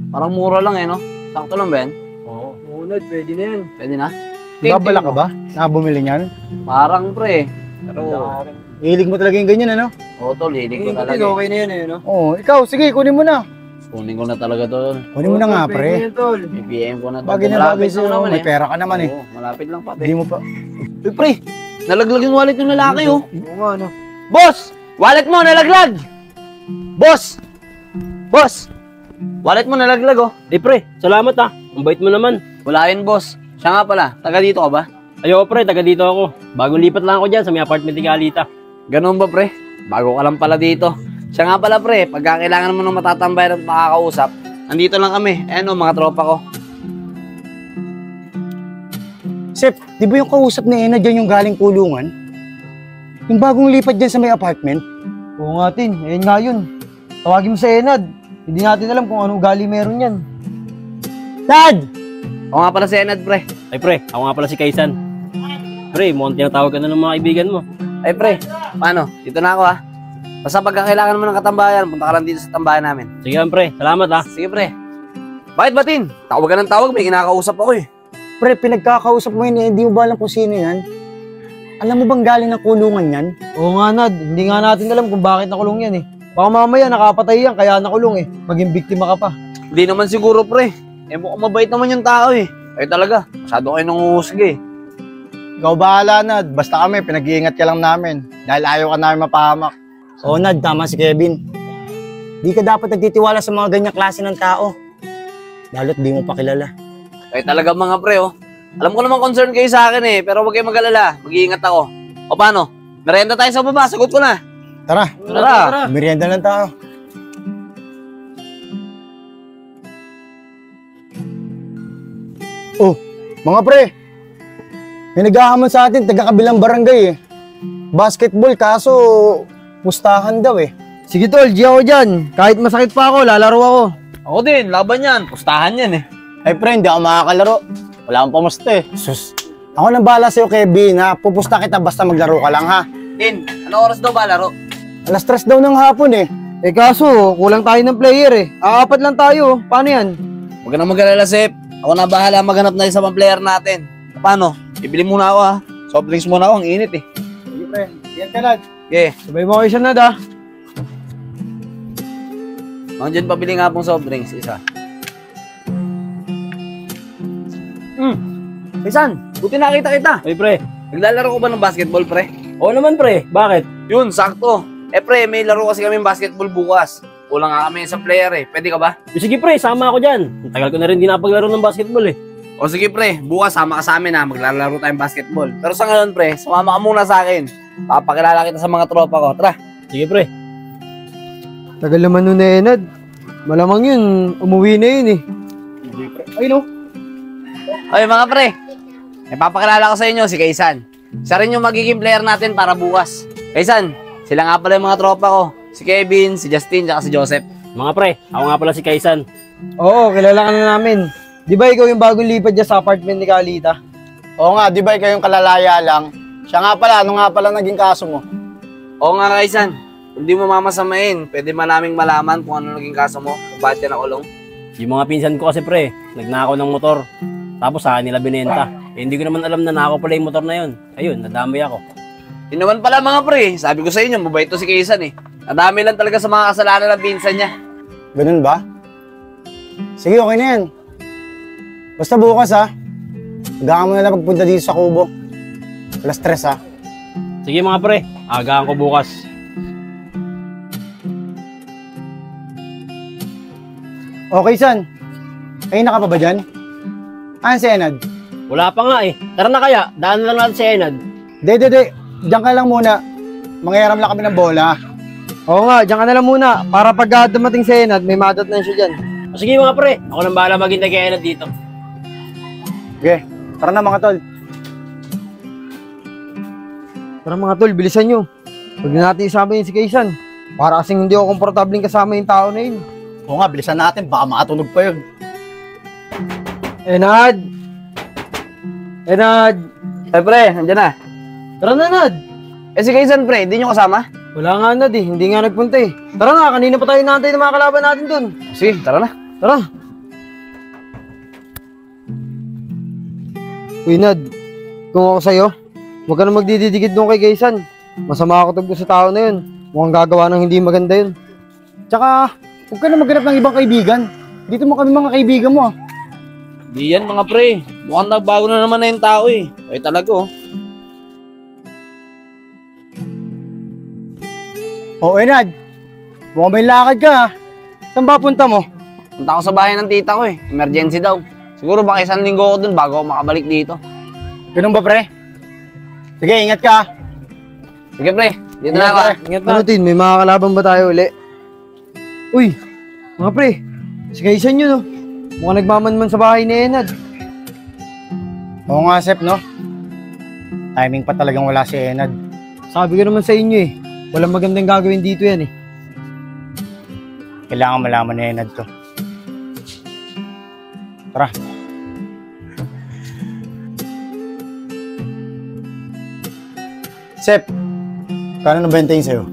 Parang mura lang no? Sakto lang ba yan? Oo, Nad, pwede na yan. Pwede na? Babala ka ba? Nakabumili niyan? Parang pre. Pero, Hilig mo talaga yung ganyan, ano? tol, hilig ko talaga. Okay na yan no? Oo, ikaw, sige, kunin mo na. Kunin ko na talaga tol. Kunin mo na nga, Pwede pre. na yan, tol. BBM ko na tol. Bagay na bagay sa'yo, naman may pera ka naman eh. Oo, malapit lang pati. Hindi mo pa. Uy, pre, nalaglag yung wallet ng lalaki, oh. Oo nga, no? Boss! Wallet mo, nalaglag! Boss! Boss! Wallet mo, nalaglag, oh. Pre, salamat Ang bait mo naman. Wala yun, boss. Siya nga pala, taga dito ka ba? Ayoko pre, taga dito ako. Bagong lipat lang ako dyan sa may apartment ni Galita. Ganun ba, pre? Bago ka lang pala dito. Siya nga pala, pre, pagka kailangan mo ng matatambay at makakausap, andito lang kami. Ayan, mga tropa ko. Sep, di ba yung kausap ni Ena dyan yung galing kulungan? Yung bagong lipat dyan sa may apartment? Oo nga, Tin. Ayun nga yun. Tawagin mo sa Enad. Hindi natin alam kung anong gali meron yan. Dad! O nga pala si Enad, pre. Ay pre, ako nga pala si Kaisan. Pre, mukhang tinatawag ka na ng mga kaibigan mo. Ay, pre, paano? Dito na ako, ha? Basta pagka kailangan mo ng katambayan, punta ka lang dito sa tambayan namin. Sige lang pre, salamat Sige, pre. Bakit ba, Tin? Tawag ka ng tawag, may kinakausap ako, eh. Pre, pinagkakausap mo yun eh, hindi mo ba alam kung sino yan? Alam mo bang galing ng kulungan yan? Oo nga, Nad. Hindi nga natin alam kung bakit nakulong yan eh. Baka mamaya nakapatay yan, kaya nakulong eh. Maging biktima ka pa. Hindi naman siguro, pre. Mukhang mabait naman yung tao, eh. Ay talaga, masyado kayo nanguhusga, eh. Ikaw bahala, Nad. Basta kami, pinag-iingat ka lang namin. Dahil ayaw ka namin mapahamak. Oo, Nad, tama si Kevin. Di ka dapat nagtitiwala sa mga ganyang klase ng tao. Lalo't di mo pa kilala. Ay talaga mga pre, oh. Alam ko naman concern kayo sa akin, eh. Pero huwag kayong mag-alala. Mag-iingat ako. O paano? Merienda tayo sa baba. Sagot ko na. Tara, Tara. merienda ng tao. Oh, mga pre. May naghahamon sa atin, taga-kabilang barangay eh. Basketball, kaso pustahan daw eh. Sige, Tol. Di ako dyan. Kahit masakit pa ako, lalaro ako. Ako din. Laban yan. Pustahan yan, eh. Ay pre, hindi ako makakalaro. Wala akong pamusta eh. Sus. Ako nang bahala sa'yo, Kevin, ha? Pupusta kita basta maglaro ka lang, ha? Tin, ano oras daw ba laro? Alas 3 daw ng hapon eh. Eh kaso, kulang tayo ng player eh. Aapat lang tayo. Paano yan? Huwag ka na mag-alala, Sep. Ako na bahala maghanap na isa pang player natin. Paano? Bibili muna ako, ha? Soft drinks muna ako. Ang init, eh. Sige pre, yan ka Nad. Okay. Sabay mo kayo siya, Nad ah. Mga dyan, pabili nga pong soft drinks. Isa. Pisan, buti nakita kita. Ay pre, Naglalaro ko ba ng basketball, pre? oo naman pre, bakit? Yun, sakto. Pre, may laro kasi kami basketball bukas. Kulang nga kami sa player, eh. Pwede ka ba? Sige pre, sama ako dyan. Ang tagal ko na rin di napaglaro ng basketball eh. O sige, pre. Bukas, sama ka sa amin, ha. Maglalaro tayong basketball. Pero sa ngayon, pre, sumama ka muna sa akin. Papakilala kita sa mga tropa ko. Tara. Sige pre. Tagal naman nun na Enad. Malamang yun, umuwi na yun eh. Ay no. Oy, mga pre. May papakilala ko sa inyo, si Kaisan. Siya rin yung magiging player natin para bukas. Kaisan, sila nga pala yung mga tropa ko. Si Kevin, si Justin, at si Joseph. Mga pre, ako nga pala si Kaisan. Oo, kilala ka na namin. Di ba ikaw yung bagong lipat dyan sa apartment ni Galita? Oo nga, di ba ikaw yung kalalaya lang? Siya nga pala, ano nga pala naging kaso mo? Oo nga, Kaisan. Kung di mo mamasamain, pwede man naming malaman kung ano naging kaso mo, kung bakit ka nakulong. Yung mga pinsan ko kasi pre, nagnakaw ng motor. Tapos sa nila binenta. Eh, hindi ko naman alam na nakaw pala yung motor na yun. Ayun, nadamay ako. Yun naman pala mga pre. Sabi ko sa inyo, mabait to si Kaisan, eh. Nadami lang talaga sa mga kasalanan ng pinsan niya. Ganun ba? Sige, okay na yan. Basta bukas ha. Hanggang mo na lang pagpunta dito sa Kubo. Alas 3 ha. Sige mga pre, agahan ko bukas. Okay, San. Kayo na ka pa ba dyan? Si Enad? Wala pa nga eh. Tara na kaya, daan lang natin si Enad. De. Diyan ka lang muna. Mangyayaram lang kami ng bola. Oo nga, dyan ka na lang muna. Para pag dumating si Enad, may madat na siya dyan. O sige mga pre, ako nang bahala maghintay kay Enad dito. Okay, tara na mga tol. Tara mga tol, bilisan nyo. Huwag na natin isama yun si Kaisan. Para kasing hindi ako komportabling kasama yung tao na yun. Oo nga, bilisan natin. Baka makatunog pa yun. Enad! Enad! Ay pre, nandiyan na. Tara na, Nad! Si Kaisan pre, hindi nyo kasama? Wala nga, Nad eh. Hindi nga nagpunta eh. Tara na, kanina pa tayo naantay ng mga kalaban natin dun. Sige, tara na. Tara! Uy, Nad, kung ako sa'yo, huwag ka na magdididikit doon kay Kaysan. Masama ako tagpo sa tao na yun. Mukhang gagawa ng hindi maganda yun. Tsaka, huwag ka na maghanap ng ibang kaibigan. Dito mo kami mga kaibigan mo. Di yan mga pre. Mukhang nagbago na naman na yung tao eh. Ay talaga oh. Oo, Enad. Mukhang may lakad ka ha. Saan ba punta mo? Punta ako sa bahay ng tita ko eh. Emergency daw. Siguro baka isang linggo ako dun bago ako makabalik dito. Ganun ba, pre? Sige, ingat ka. Sige pre, dito na ako. Ingat na. Ano, Tin? May mga kalaban ba tayo uli? Uy, mga pre, si Kaysan yun, oh. Mukhang nagmamanman sa bahay ni Enad. Oo nga, Sep, no? Timing pa talagang wala si Enad. Sabi ko naman sa inyo eh, walang magandang gagawin dito yan eh. Kailangan malaman ni Enad to. Tara. Sep, kano nabenta yun sa'yo?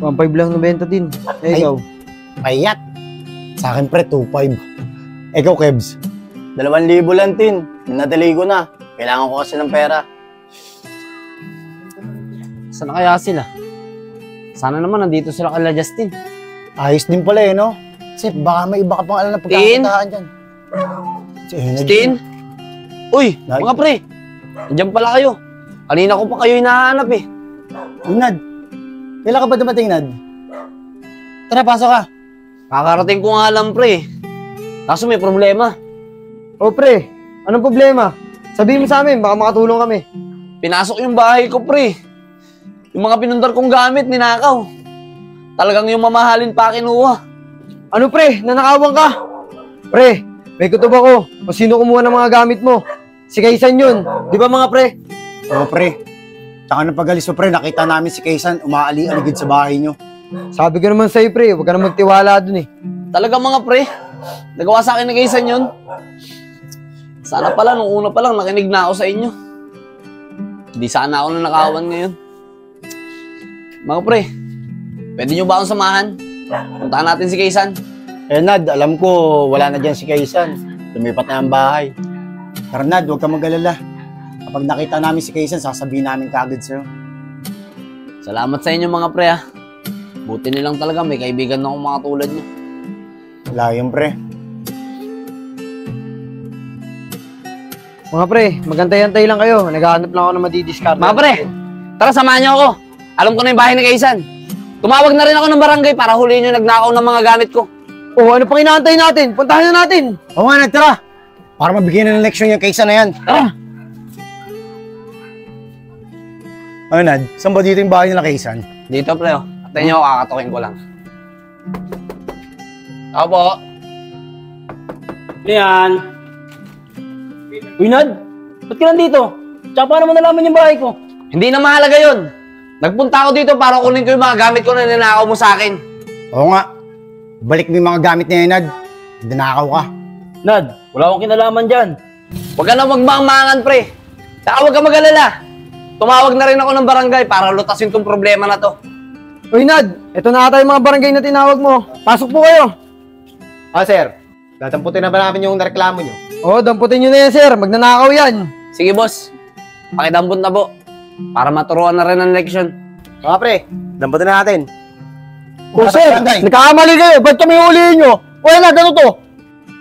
1.5 lang nabenta din. Eh, Ay. ikaw? Payat. Sa akin, pre, 2.5. Ikaw, Kebs? 2,000 lang, Tin. Nadali ko na. Kailangan ko kasi ng pera. Saan na kaya sila? Sana naman nandito sila kala Justin. Ayos din pala eh, no? Sep, baka may iba ka pang alam na pagkakakitaan dyan. Si Enad. Justin? Uy, Nad? mga pre. Nandiyan pala kayo. Kanina ko pa kayo hinahanap eh. Uy, Nad. Kailan ka ba dumating, Nad? Tara, pasok ka. Kakarating ko nga lang pre. Kaso may problema. Oh, pre, anong problema? Sabihin mo sa amin, baka makatulong kami. Pinasok yung bahay ko pre. Yung mga pinundar kong gamit, ninakaw. Talagang yung mamahalin pa kinuha. Ano pre, nanakawan ka? Pre, may kutob ako. Kung sino kumuha ng mga gamit mo. Si Kaysan yun. Di ba mga pre? Oo, pre. Tsaka nang pag-alis mo, pre, nakita namin si Kaysan umaali-aligid sa bahay nyo. Sabi ko naman sa'yo pre, huwag ka na magtiwala dun eh. Talagang mga pre. Nagawa sa akin ni Kaysan yun. Sana pala, nung una pa lang, nakinig na ako sa inyo. Hindi sana ako nanakawan ngayon. Mga pre, pwede nyo ba akong samahan? Puntahan natin si Kaysan. Eh, Nad, alam ko, wala na dyan si Kaysan. Lumipat na ang bahay. Pero, Nad, huwag ka mag-alala. Kapag nakita namin si Kaysan, sasabihin namin kaagad sa'yo. Salamat sa inyo mga pre ah. Buti nilang talaga may kaibigan na akong mga tulad nyo. Wala yun, pre. Mga pre, magantay-antay lang kayo. Naghahanap lang ako ng madidiscard. Mga pre, tara samahan nyo ako. Alam ko na yung bahay ni Kaysan. Tumawag na rin ako ng barangay para huliin yung nagnakaw ng mga gamit ko. Oh, ano pang inaantay natin? Puntahan na natin. Oo nga, Nad, tara. Para mabigyan na ng leksyon yung Kaysan na yan. Tara! Ano, Nad? Saan ba dito yung bahay nila Kaysan? Dito pre oh. Atayin nyo ako, kakatukin ko lang. Ako po. Yan. Uy, Nad, ba't ka nandito? Tsaka paano mo nalaman yung bahay ko? Hindi na mahalaga yun. Nagpunta ako dito para kunin ko yung mga gamit ko na ninakaw mo sa akin. Oo nga. Balik mo yung mga gamit niya, Nad. Dinakaw ka. Nad, wala akong kinalaman dyan. Huwag ka na magmangmangan pre. Saka huwag ka mag-alala. Tumawag na rin ako ng barangay para lutasin tong problema na to. Uy, Nad, ito na ata yung mga barangay na tinawag mo. Pasok po kayo. Ah, sir. Datamputin na ba namin yung nareklamo nyo? Oh, damputin nyo na yan, sir. Magnanakaw yan. Sige boss, pakidambot na po. Para maturuan na rin ang leksyon. Mga pre, damputin na natin. Oh, sir, nagkakamali kayo. Ba't kami huliin nyo? Wala na, gano'n to.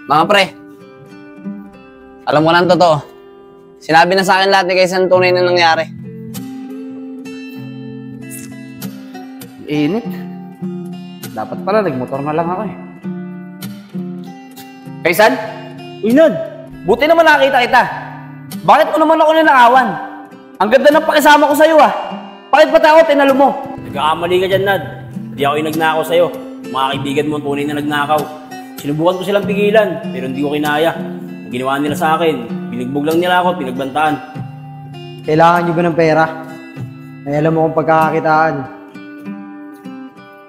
Mga pre, alam ko na ang totoo. Sinabi na sa akin lahat ni Kaysan tunay na nangyari. Init. Dapat pala, nagmotor na lang ako eh. Kaysan? Uy, Nad, Buti naman nakita kita. Bakit mo naman ako ninakawan? Ang ganda ng pakisama ko sa'yo ah. Bakit pati ako tinalo mo? nagkakamali ka dyan, Nad. Hindi ako yung nagnakaw sa'yo. Mga kaibigan mo ang tunay na nagnakaw. Sinubukan ko silang pigilan, pero hindi ko kinaya. Ang ginawa nila sa akin, binigbog lang nila ako, pinagbantaan. Kailangan nyo ba ng pera? May alam mo kung pagkakakitaan.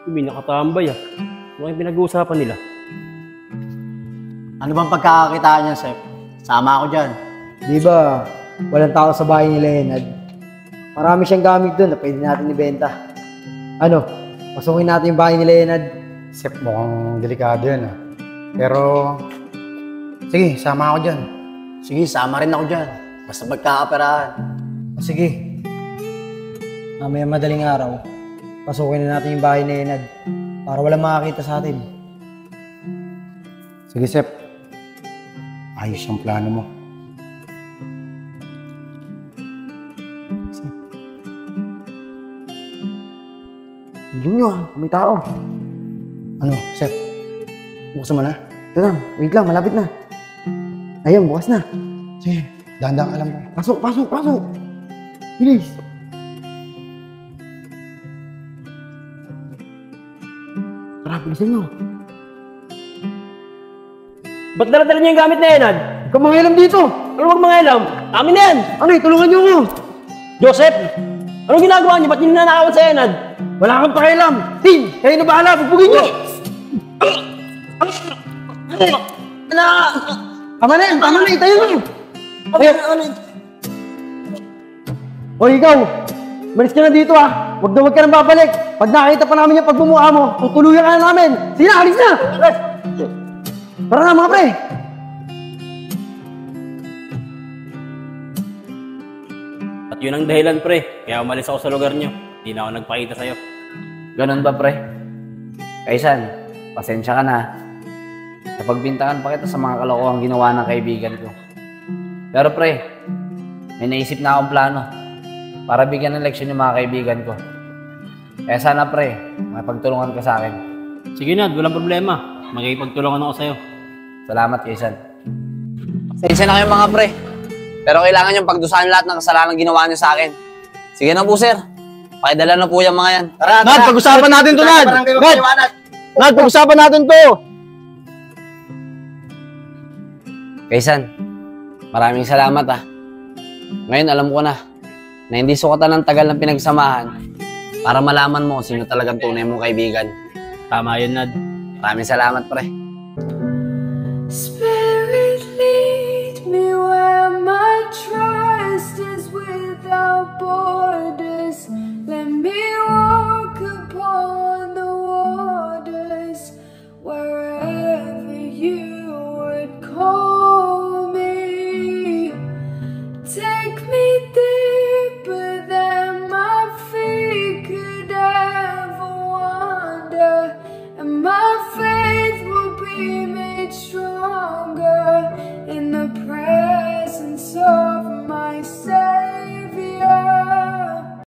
Hindi nakatambay ah. Ano yung pinag-uusapan nila? Ano bang pagkakakitaan niya, Sep? Sama ako dyan. Di ba, walang tao sa bahay ni Leonard. Marami siyang gamit doon na pwede natin ibenta. Ano, pasukin natin yung bahay ni Leonard. Sep, mukhang delikado yan ah. Pero, sige, sama ako dyan. Sige, sama rin ako dyan. Basta magkakaperahan. Sige. Mamaya madaling araw, pasukin na natin yung bahay ni Enad para walang makakita sa atin. Sige, Sep. Ayos ang plano mo. Yun nyo, may tao. Ano, Sep? Buksan mo na? Ito lang, wait lang, malapit na. Ayun, bukas na. Sige, dahan-dahan ka lang. Pasok, pasok, pasok. Bilis. Tara, bilisan nyo. Ba't dala-dala niyo yung gamit na Enad? Huwag kang mangialam dito. Ano wag mga alam? Amin na yan! Ano, tulungan nyo ako. Joseph! Anong ginagawa niyo? Ba't niyo ninanakawan sa Enad? Wala kang pakialam. Tin, kayo na bahala, bugbugin nyo. Tama na, itayo nyo. O ikaw, malis ka na dito ah. Huwag ka nang babalik. Pag nakita pa namin yung pagbumuha mo, tutuluyan ka na namin. Sige na, alis na. Tara na mga pre. At yun ang dahilan, pre. Kaya umalis ako sa lugar niyo. Hindi na ako nagpakita sa'yo. Ganun ba, pre? Kaisan, pasensya ka na. Napagbintangan pa kita sa mga kalokohang ginawa ng kaibigan ko. Pero pre, may naisip na akong plano para bigyan ng leksyon yung mga kaibigan ko. Kaya sana pre, makipagtulungan ka sa akin. Sige Nad, walang problema. Magkipagtulungan ako sa'yo. Salamat, Kaisan. Pasensya na kayo mga pre. Pero kailangan yung pagdusahan lahat ng kasalanan ginawa niyo sa akin. Sige na po, sir. Pakidala na po yung mga yan. Tara, Nad, pag-usapan natin to, Nad! Nad, pag-usapan natin to! Kaisan, maraming salamat ah. Ngayon alam ko na hindi sukatan ng tagal ng pinagsamahan para malaman mo sino talagang tunay mong kaibigan. Tama yun, Nad. Maraming salamat, pre.